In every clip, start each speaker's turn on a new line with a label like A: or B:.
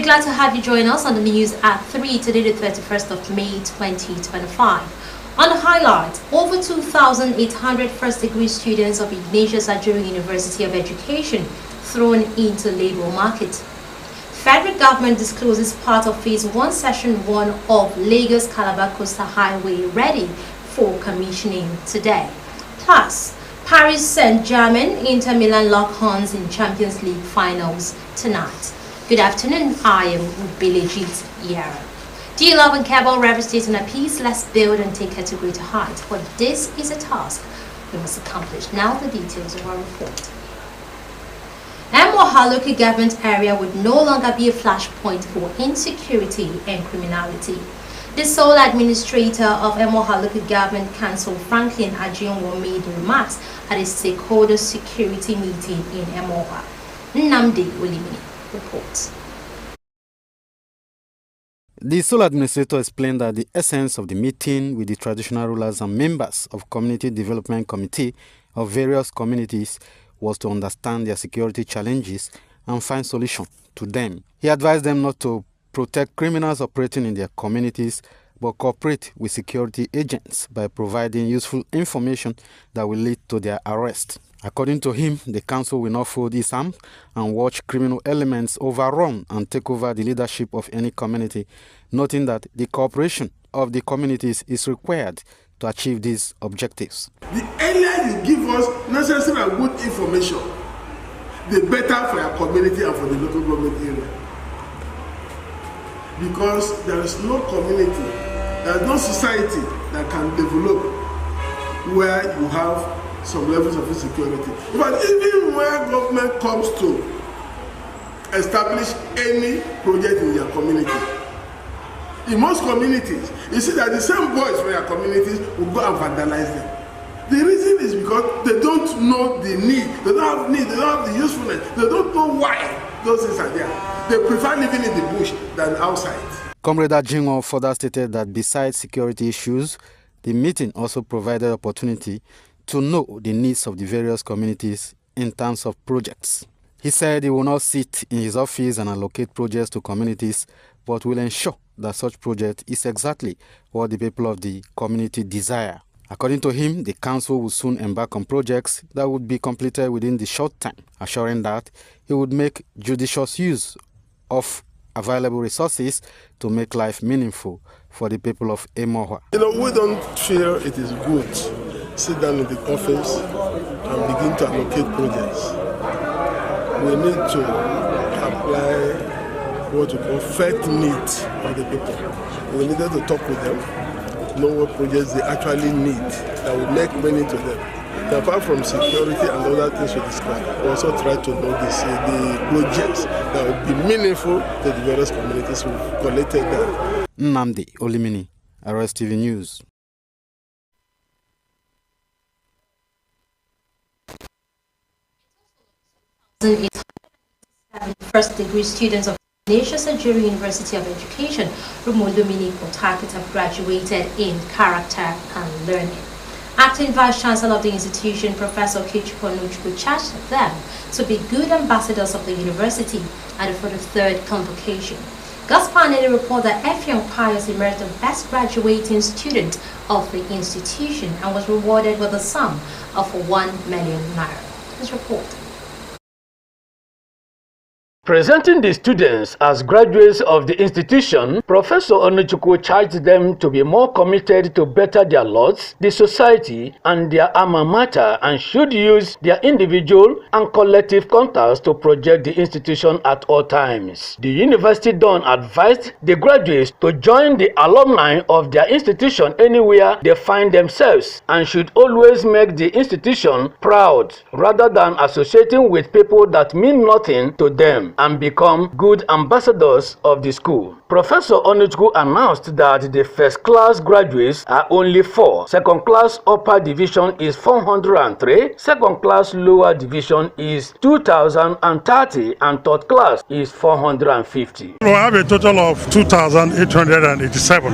A: glad to have you join us on the news at 3 today, the 31st of May 2025. On the highlights, over 2,800 first-degree students of Ignatius Ajuri University of Education thrown into labor market. Federal government discloses part of Phase 1 Session 1 of Lagos-Calabar Coastal Highway ready for commissioning today. Plus, Paris Saint-Germain Inter Milan lock horns in Champions League finals tonight. Good afternoon, I am Bilejit Yara. Do you love and care about Rstv State a peace? Let's build and take her to greater heights. But this is a task we must accomplish. Now the details of our report. Emoha local government area would no longer be a flashpoint for insecurity and criminality. The sole administrator of Emoha Local Government Council, Franklin Ajionwo, made remarks at a stakeholder security meeting in Emoha. Nnamdi Olimini reports.
B: The sole administrator explained that the essence of the meeting with the traditional rulers and members of Community Development Committee of various communities was to understand their security challenges and find solutions to them. He advised them not to protect criminals operating in their communities, but cooperate with security agents by providing useful information that will lead to their arrest. According to him, the council will not fold its arms and watch criminal elements overrun and take over the leadership of any community, noting that the cooperation of the communities is required to achieve these objectives.
C: The earlier you give us necessary and good information, the better for your community and for the local government area. Because there is no community, there is no society that can develop where you have some levels of insecurity. But even where government comes to establish any project in your community, in most communities, you see that the same boys from your communities will go and vandalize them. The reason is because they don't know the need, they don't have need, they don't have the usefulness, they don't know why those things are there. They prefer living in the bush than outside.
B: Comrade Ajingo further stated that besides security issues, the meeting also provided opportunity to know the needs of the various communities in terms of projects. He said he will not sit in his office and allocate projects to communities, but will ensure that such project is exactly what the people of the community desire. According to him, the council will soon embark on projects that would be completed within the short time, assuring that he would make judicious use of available resources to make life meaningful for the people of Emoha.
C: We don't feel it is good to sit down in the office and begin to allocate projects. We need to apply what we call felt needs of the people. We needed to talk with them, know what projects they actually need that will make money to them. And apart from security and other things we discussed, we also try to know the projects that will be meaningful to the various communities we've collected there.
B: Nnamdi Olimini, Rstv News.
A: First-degree students of Ignatius Ajuri University of Education, Rumolumini Kotakit, have graduated in character and learning. Acting Vice-Chancellor of the institution, Professor Kichiko Nuchku, charged them to be good ambassadors of the university and for the third convocation. Gaspar Nene reported that Effiong Pius emerged the best graduating student of the institution and was rewarded with a sum of 1 million naira. This report.
D: Presenting the students as graduates of the institution, Professor Onuchukwu charged them to be more committed to better their lots, the society, and their alma mater, and should use their individual and collective contacts to project the institution at all times. The University Don advised the graduates to join the alumni of their institution anywhere they find themselves and should always make the institution proud rather than associating with people that mean nothing to them, and become good ambassadors of the school. Professor Onuchukwu announced that the first-class graduates are only 4. Second-class upper division is 403. Second-class lower division is 2,030, and third class is 450.
E: We have a total of 2,887,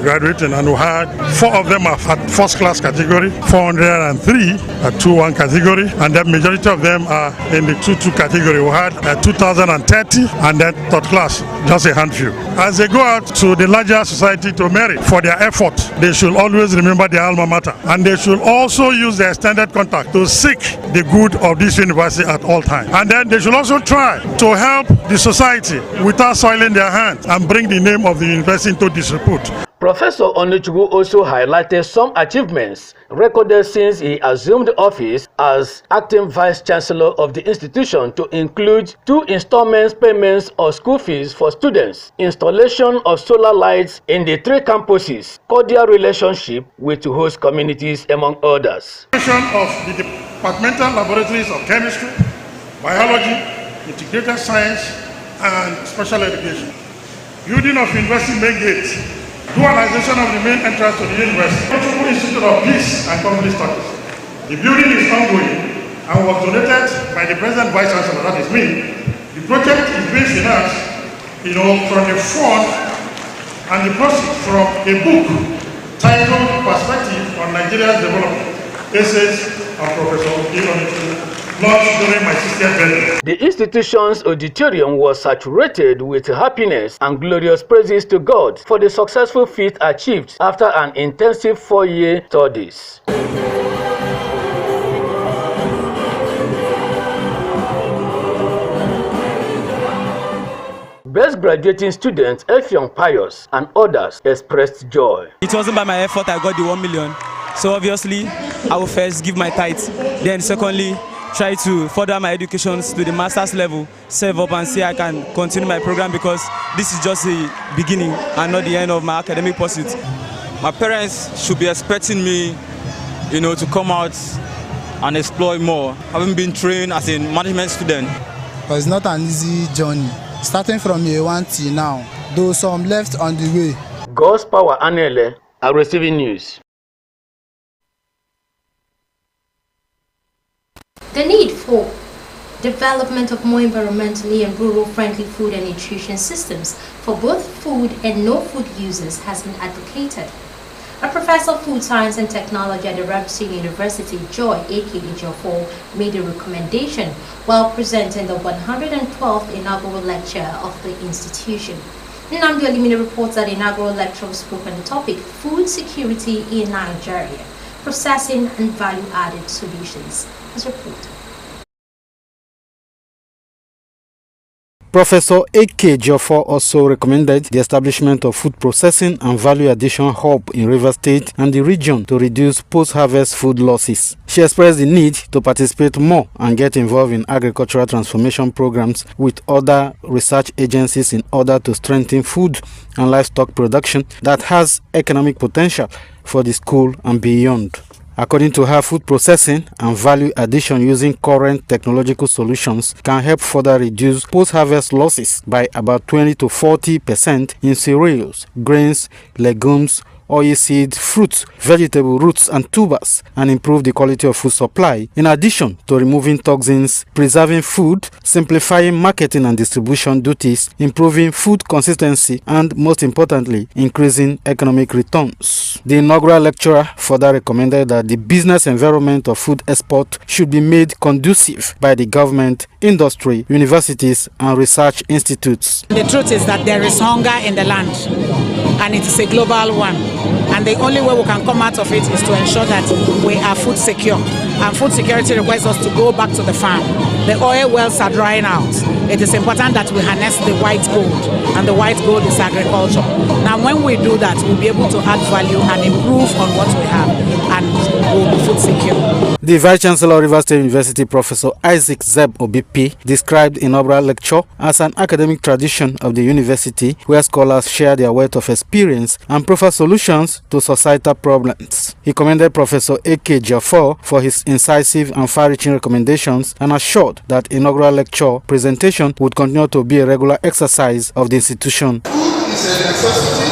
E: graduating, and we had 4 of them are at first-class category, 403 at 2-1 category, and the majority of them are in the 2-2 category. We had 2,030, and then third class, just a handful. As they go out to the larger society to merit for their effort, they should always remember their alma mater, and they should also use their extended contact to seek the good of this university at all times. And then they should also try to help the society without soiling their hands and bring the name of the university into disrepute.
D: Professor Onuchukwu also highlighted some achievements recorded since he assumed office as acting vice chancellor of the institution, to include 2 installments payments of school fees for students, installation of solar lights in the 3 campuses, cordial relationship with host communities, among others.
E: Of the departmental laboratories of chemistry, biology, integrated science, and special education. Building of university main gates. Dualization of the main entrance to the university. Rstv Institute of Peace and Conflict Studies. The building is ongoing and was donated by the President Vice Chancellor, that is me. The project is being financed, from the fund and the proceeds from a book titled Perspective on Nigeria's Development, Essays of Professor Onuchukwu. During my 60th birthday.
D: The institution's auditorium was saturated with happiness and glorious praises to God for the successful feat achieved after an intensive 4-year studies. Best graduating student Effiong Pius and others expressed joy.
F: It wasn't by my effort I got the 1 million. So obviously, I will first give my tithe. Then secondly, try to further my education to the master's level, save up and see I can continue my program, because this is just the beginning and not the end of my academic pursuit.
G: My parents should be expecting me, to come out and explore more. Having been trained as a management student.
H: But it's not an easy journey. Starting from year 1 till now, though some left on the way.
D: God's Power Anele, Rstv News.
A: The need for development of more environmentally and rural-friendly food and nutrition systems for both food and no-food users has been advocated. A professor of food science and technology at the Rstv University, Joy Ejiofor, made a recommendation while presenting the 112th inaugural lecture of the institution. Nnamdi Olimide reports that the inaugural lecturer spoke on the topic Food Security in Nigeria, Processing and Value-Added Solutions. His report.
B: Professor A.K. Ejiofor also recommended the establishment of food processing and value addition hub in Rivers State and the region to reduce post-harvest food losses. She expressed the need to participate more and get involved in agricultural transformation programs with other research agencies in order to strengthen food and livestock production that has economic potential for the school and beyond. According to her, food processing and value addition using current technological solutions can help further reduce post-harvest losses by about 20 to 40% in cereals, grains, legumes, oilseed, fruits, vegetable roots and tubers, and improve the quality of food supply, in addition to removing toxins, preserving food, simplifying marketing and distribution duties, improving food consistency, and most importantly, increasing economic returns. The inaugural lecturer further recommended that the business environment of food export should be made conducive by the government, industry, universities, and research institutes.
I: The truth is that there is hunger in the land, and it is a global one. And the only way we can come out of it is to ensure that we are food secure. And food security requires us to go back to the farm. The oil wells are drying out. It is important that we harness the white gold, and the white gold is agriculture. Now when we do that, we'll be able to add value and improve on what we have, and we'll be food secure.
B: The Vice Chancellor of Rivers State University, Professor Isaac Zeb Obipi, described inaugural lecture as an academic tradition of the university where scholars share their wealth of experience and proffer solutions to societal problems. He commended Professor A.K. Ejiofor for his incisive and far-reaching recommendations and assured that inaugural lecture presentation would continue to be a regular exercise of the institution.
J: is a necessity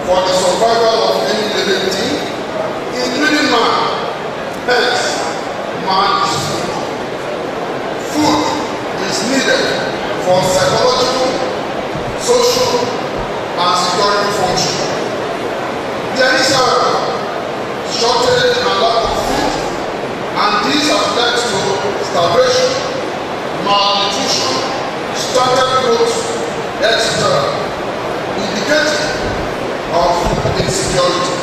J: for the survival of any living thing, including man. Hence, man is food. Food is needed for psychological, social, and security function. There is, however, shortage and lack of food, and these have led to starvation, malnutrition, stunted growth, etc., indicating of insecurity.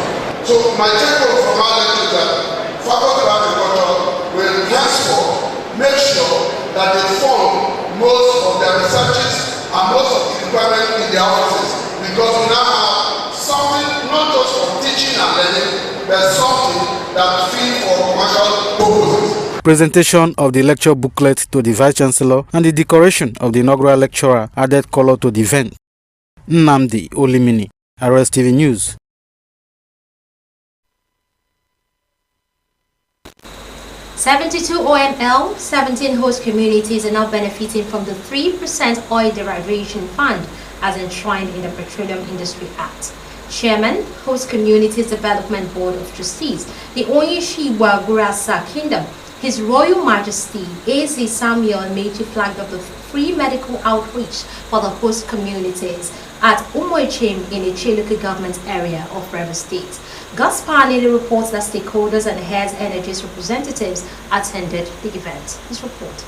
J: So my take-home from our lecture is that Faculty of Agriculture will henceforth make sure that they fund most of their researches and most of the requirements in their offices, because we now have something not just for teaching and learning, but something that feeds for commercial purposes.
B: Presentation of the lecture booklet to the Vice Chancellor and the decoration of the inaugural lecturer added color to the event. Nnamdi Olimini, Rstv News.
A: (72 OML, 17 host communities are now benefiting from the 3% oil derivation fund as enshrined in the Petroleum Industry Act. Chairman, Host Communities Development Board of Trustees, the Onyeshiwa Gurasa Kingdom, His Royal Majesty A.C. Samuel Meiji flagged up the free medical outreach for the host communities at Umuechim in the Chiluku government area of Rivers State. Gaspar Nili reports that stakeholders and Heads Energy's representatives attended the event. This report.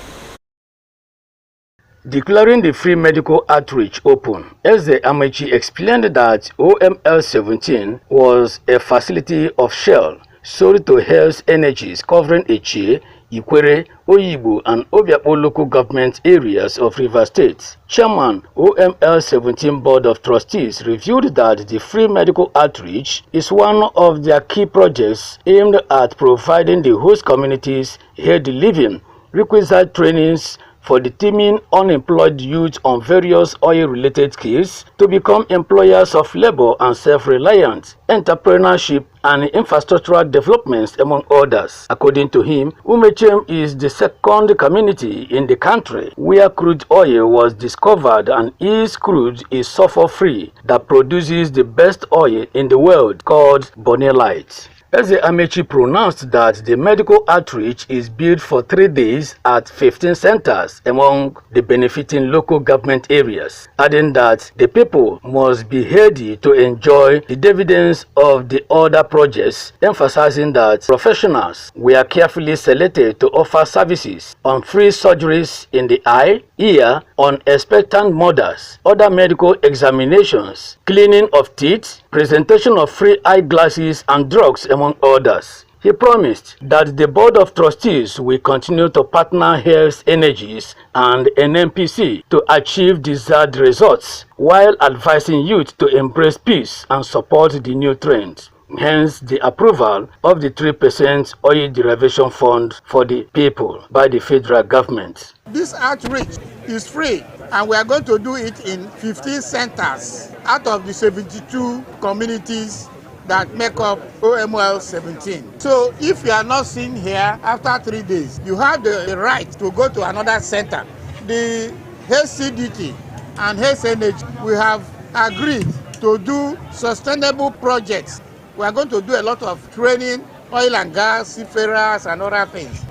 D: Declaring the free medical outreach open, Eze Amechi explained that OML 17 was a facility of Shell sold to Health Energies covering Eche, Ikwere, Oyibo, and Obiakpo local government areas of Rivers State. Chairman, OML 17 Board of Trustees revealed that the free medical outreach is one of their key projects aimed at providing the host communities healthy living, requisite trainings for the teaming unemployed youth on various oil-related skills to become employers of labor and self-reliant, entrepreneurship, and infrastructural developments, among others. According to him, Umechem is the second community in the country where crude oil was discovered, and his crude is sulfur-free that produces the best oil in the world, called Bonelite. Eze Amechi pronounced that the medical outreach is built for 3 days at 15 centers among the benefiting local government areas, adding that the people must be ready to enjoy the dividends of the other projects, emphasizing that professionals were carefully selected to offer services on free surgeries in the eye, ear, on expectant mothers, other medical examinations, cleaning of teeth, presentation of free eyeglasses and drugs, among others. He promised that the Board of Trustees will continue to partner Health Energies and NNPC to achieve desired results, while advising youth to embrace peace and support the new trend. Hence the approval of the 3% oil derivation fund for the people by the federal government.
K: This outreach is free, and we are going to do it in 15 centers out of the 72 communities that make up OML 17. So if you are not seen here after 3 days, you have the right to go to another center. The HCDT and Health Energy, we have agreed to do sustainable projects. We are going to do a lot of training, oil and gas, seafarers, and other things.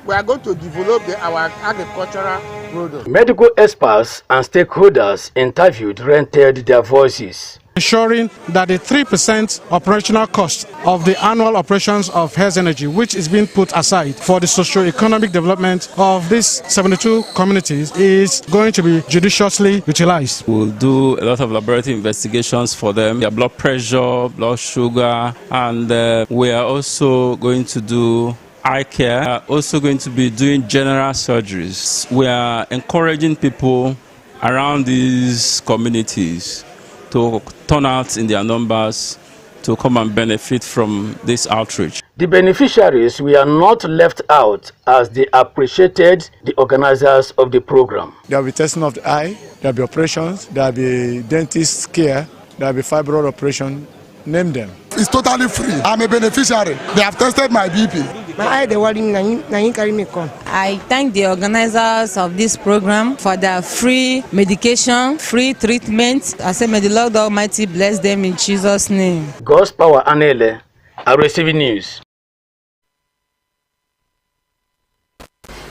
K: We are going to develop our agricultural products.
D: Medical experts and stakeholders interviewed rendered their voices,
L: ensuring that the 3% operational cost of the annual operations of Health Energy, which is being put aside for the socio-economic development of these 72 communities, is going to be judiciously utilized.
M: We'll do a lot of laboratory investigations for them, their blood pressure, blood sugar, and we are also going to do eye care. We are also going to be doing general surgeries. We are encouraging people around these communities to turn out in their numbers to come and benefit from this outreach.
D: The beneficiaries were not left out, as they appreciated the organizers of the program.
N: There will be testing of the eye, there will be operations, there will be dentist care, there will be fibroid operation, name them.
O: It's totally free. I'm a beneficiary. They have tested my BP. I thank the organizers of this program for their free medication, free treatment. I say, may the Lord Almighty bless them in Jesus' name.
D: God's power Anele, Rstv News.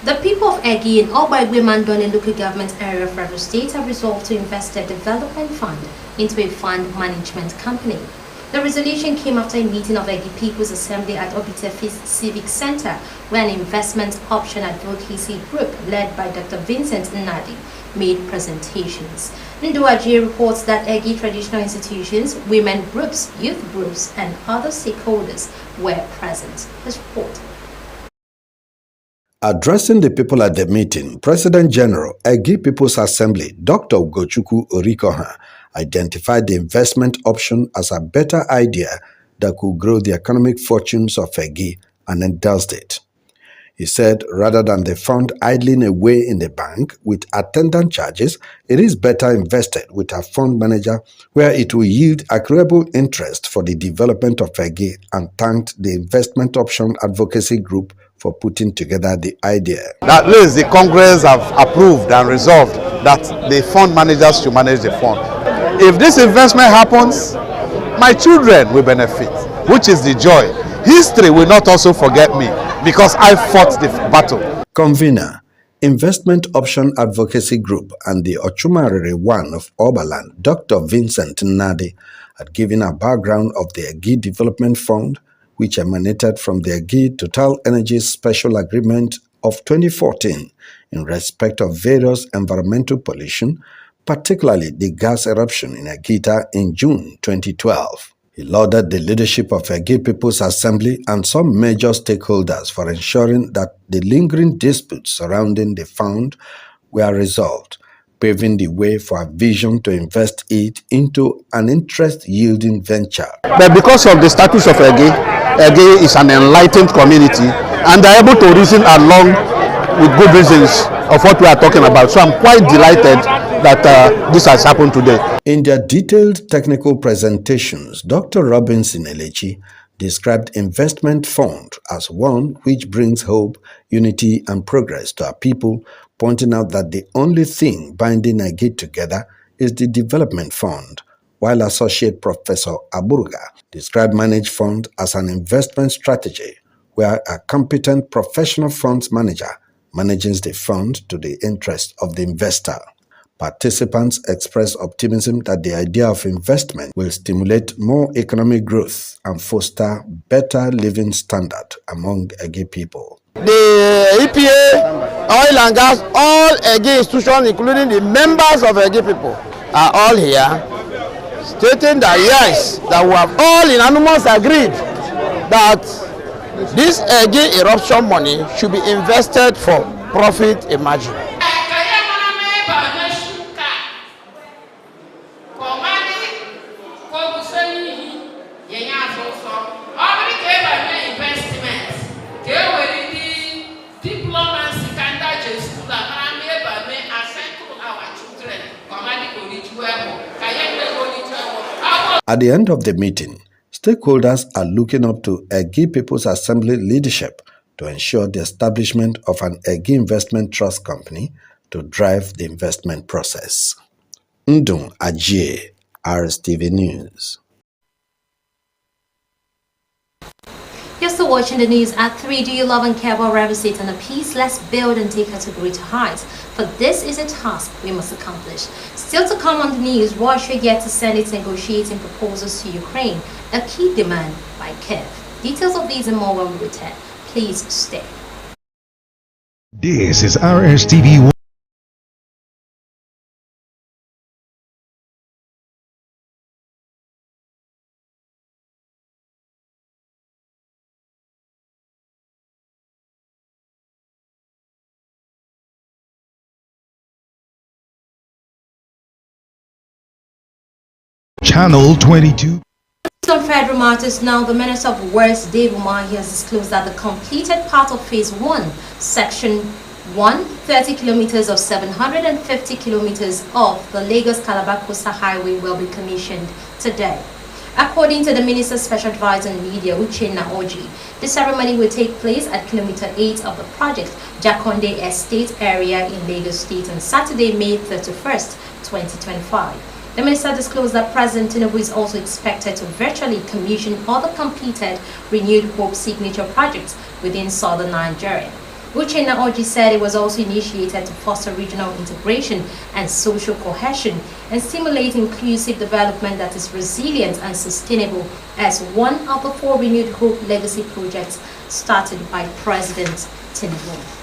A: The people of Egi and Obaigwe Mandone local government area of Rivers State have resolved to invest a development fund into a fund management company. The resolution came after a meeting of Egi People's Assembly at Obitefi Civic Center, where an investment option advocacy group led by Dr. Vincent Nnadi made presentations. Nduaji reports that Egi traditional institutions, women groups, youth groups, and other stakeholders were present. His report.
P: Addressing the people at the meeting, President General, Egi People's Assembly, Dr. Ugochukwu Orikoha, identified the investment option as a better idea that could grow the economic fortunes of Egi and endorsed it. He said rather than the fund idling away in the bank with attendant charges, it is better invested with a fund manager where it will yield accruable interest for the development of Egi, and thanked the investment option advocacy group for putting together the idea.
Q: At least the Congress have approved and resolved that the fund managers should manage the fund. If this investment happens, my children will benefit, which is the joy. History will not also forget me because I fought the battle.
P: Convener, Investment Option Advocacy Group and the Ochumarere One of Oberland, Dr. Vincent Nnadi, had given a background of the Egi Development Fund, which emanated from the Egi Total Energy Special Agreement of 2014 in respect of various environmental pollution, particularly the gas eruption in Egita in June 2012. He lauded the leadership of Egi People's Assembly and some major stakeholders for ensuring that the lingering disputes surrounding the fund were resolved, paving the way for a vision to invest it into an interest-yielding venture.
Q: But because of the status of Egi, Egi is an enlightened community and they're able to reason along with good reasons of what we are talking about. So I'm quite delighted that this has happened today.
P: In their detailed technical presentations, Dr. Robinson Elechi described investment fund as one which brings hope, unity, and progress to our people, pointing out that the only thing binding Egi together is the development fund, while Associate Professor Aburga described managed fund as an investment strategy where a competent professional funds manager manages the fund to the interest of the investor. Participants expressed optimism that the idea of investment will stimulate more economic growth and foster better living standard among Egi people.
R: The EPA, oil and gas, all Egi institutions, including the members of Egi people, are all here, stating that yes, that we have all unanimous agreed that this Egi eruption money should be invested for profit emerging.
P: At the end of the meeting, stakeholders are looking up to Egi People's Assembly leadership to ensure the establishment of an Egi Investment Trust Company to drive the investment process. Ndung Ajie, Rstv News.
A: You're still watching the news at 3. Do you love and care about Rivers State and the peace? Let's build and take her to greater heights. For this is a task we must accomplish. Still to come on the news, Russia yet to send its negotiating proposals to Ukraine, a key demand by Kiev. Details of these and more when we return. Please stay.
S: This is Rstv. Channel 22.
A: On federal matters now, the Minister of Works, Dave Umahi, has disclosed that the completed part of Phase 1, Section 1, 30 kilometers of 750 kilometers of the Lagos-Calabar Coastal Highway will be commissioned today. According to the Minister's Special Advisor on Media, Uchenna Oji, the ceremony will take place at Kilometer 8 of the project, Jakonde Estate area in Lagos State on Saturday, May 31st, 2025. The minister disclosed that President Tinubu is also expected to virtually commission other completed Renewed Hope signature projects within southern Nigeria. Uchenna Oji said it was also initiated to foster regional integration and social cohesion and stimulate inclusive development that is resilient and sustainable as one of the 4 Renewed Hope legacy projects started by President Tinubu.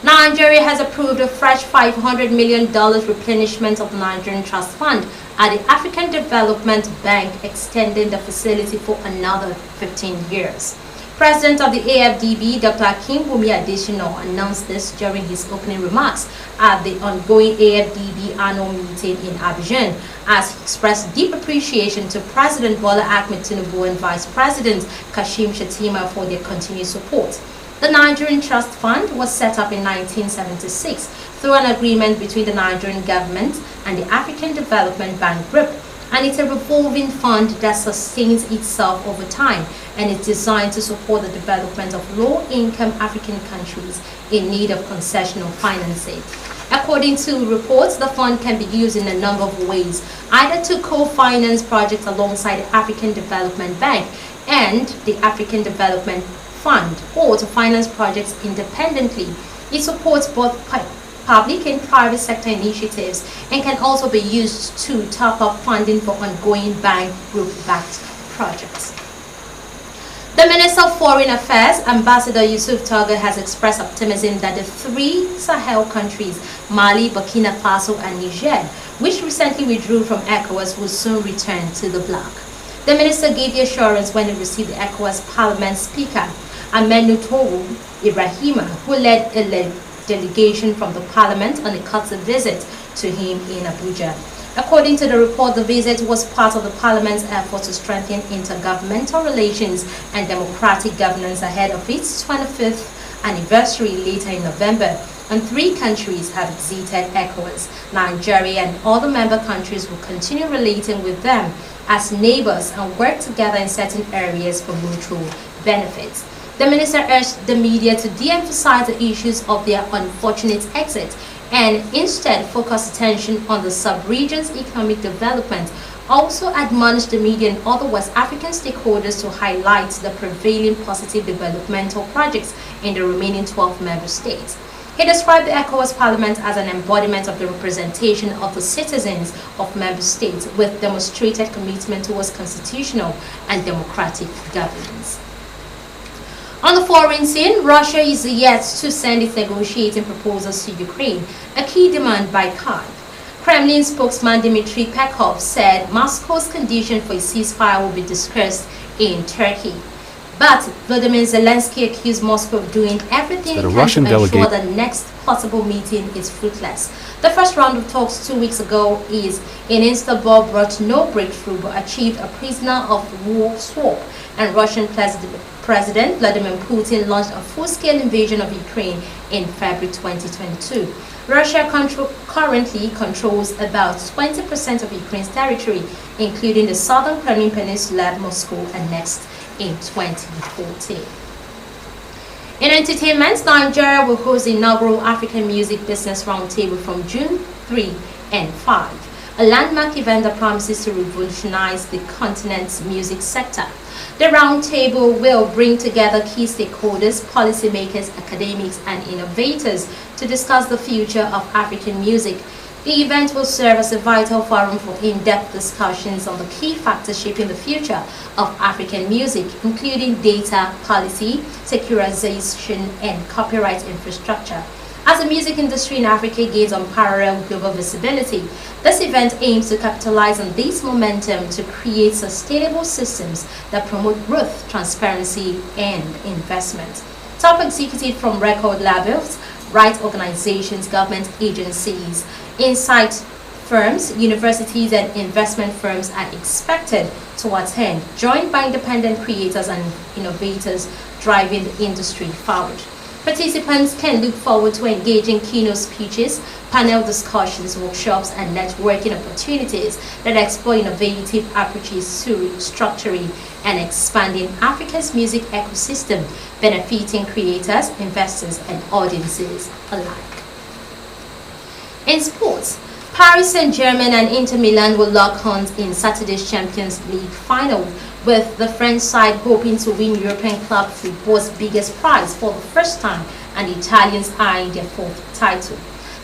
A: Nigeria has approved a fresh $500 million replenishment of the Nigerian Trust Fund at the African Development Bank, extending the facility for another 15 years. President of the AFDB, Dr. Akinwumi Adesina, announced this during his opening remarks at the ongoing AFDB annual meeting in Abidjan, as he expressed deep appreciation to President Bola Ahmed Tinubu and Vice President Kashim Shettima for their continued support. The Nigerian Trust Fund was set up in 1976 through an agreement between the Nigerian government and the African Development Bank Group, and it's a revolving fund that sustains itself over time and is designed to support the development of low-income African countries in need of concessional financing. According to reports, the fund can be used in a number of ways, either to co-finance projects alongside the African Development Bank and the African Development Fund, or to finance projects independently. It supports both public and private sector initiatives and can also be used to top up funding for ongoing bank group-backed projects. The Minister of Foreign Affairs, Ambassador Yusuf Toga, has expressed optimism that the 3 Sahel countries, Mali, Burkina Faso and Niger, which recently withdrew from ECOWAS, will soon return to the bloc. The minister gave the assurance when he received the ECOWAS Parliament Speaker, Amenu Towu Ibrahima, who led a delegation from the Parliament on a courtesy visit to him in Abuja. According to the report, the visit was part of the Parliament's effort to strengthen intergovernmental relations and democratic governance ahead of its 25th anniversary later in November. And 3 countries have exited ECOWAS. Nigeria and other member countries will continue relating with them as neighbors and work together in certain areas for mutual benefits. The minister urged the media to de-emphasize the issues of their unfortunate exit and instead focus attention on the sub-region's economic development. Also admonished the media and other West African stakeholders to highlight the prevailing positive developmental projects in the remaining 12 member states. He described the ECOWAS Parliament as an embodiment of the representation of the citizens of member states with demonstrated commitment towards constitutional and democratic governance. On the foreign scene, Russia is yet to send its negotiating proposals to Ukraine, a key demand by Kyiv. Kremlin spokesman Dmitry Peskov said Moscow's condition for a ceasefire will be discussed in Turkey. But Volodymyr Zelensky accused Moscow of doing everything it can to ensure the next possible meeting is fruitless. The first round of talks 2 weeks ago in Istanbul brought no breakthrough but achieved a prisoner of war swap, and Russian President Vladimir Putin launched a full-scale invasion of Ukraine in February 2022. Russia currently controls about 20% of Ukraine's territory, including the southern Crimean Peninsula, Moscow annexed in 2014. In entertainment, Nigeria will host the inaugural African Music Business Roundtable from June 3 and 5, a landmark event that promises to revolutionize the continent's music sector. The roundtable will bring together key stakeholders, policymakers, academics, and innovators to discuss the future of African music. The event will serve as a vital forum for in-depth discussions on the key factors shaping the future of African music, including data, policy, securitization, and copyright infrastructure. As the music industry in Africa gains unparalleled global visibility, this event aims to capitalize on this momentum to create sustainable systems that promote growth, transparency, and investment. Top executives from record labels, rights organizations, government agencies, insight firms, universities, and investment firms are expected to attend, joined by independent creators and innovators driving the industry forward. Participants can look forward to engaging keynote speeches, panel discussions, workshops, and networking opportunities that explore innovative approaches to structuring and expanding Africa's music ecosystem, benefiting creators, investors, and audiences alike. In sports, Paris Saint-Germain and Inter Milan will lock horns in Saturday's Champions League final, with the French side hoping to win European club football's biggest prize for the first time, and the Italians eyeing their fourth title.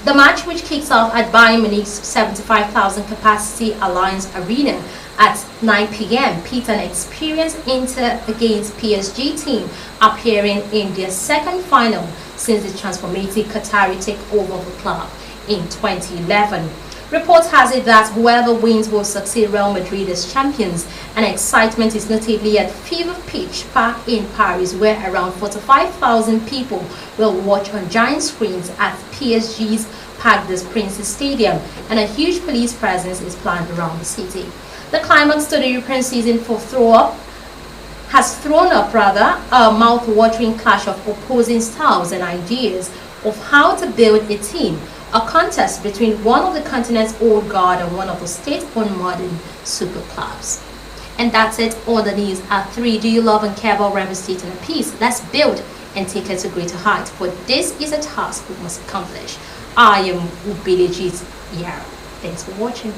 A: The match, which kicks off at Bayern Munich's 75,000 capacity Allianz Arena at 9 p.m., pit an experienced Inter against PSG team appearing in their second final since the transformative Qatari takeover of the club in 2011. Reports has it that whoever wins will succeed Real Madrid as champions, and excitement is notably at fever pitch back in Paris, where around 45,000 people will watch on giant screens at PSG's Parc des Princes Stadium, and a huge police presence is planned around the city. The climax to the European season has thrown up a mouth-watering clash of opposing styles and ideas of how to build a team, a contest between one of the continent's old guard and one of the state-owned modern super clubs. And that's it, all the news at 3. Do you love and care about Rstv State and a peace? Let's build and take it to greater heights. But this is a task we must accomplish. I am Ubilejit Yaro. Thanks for watching.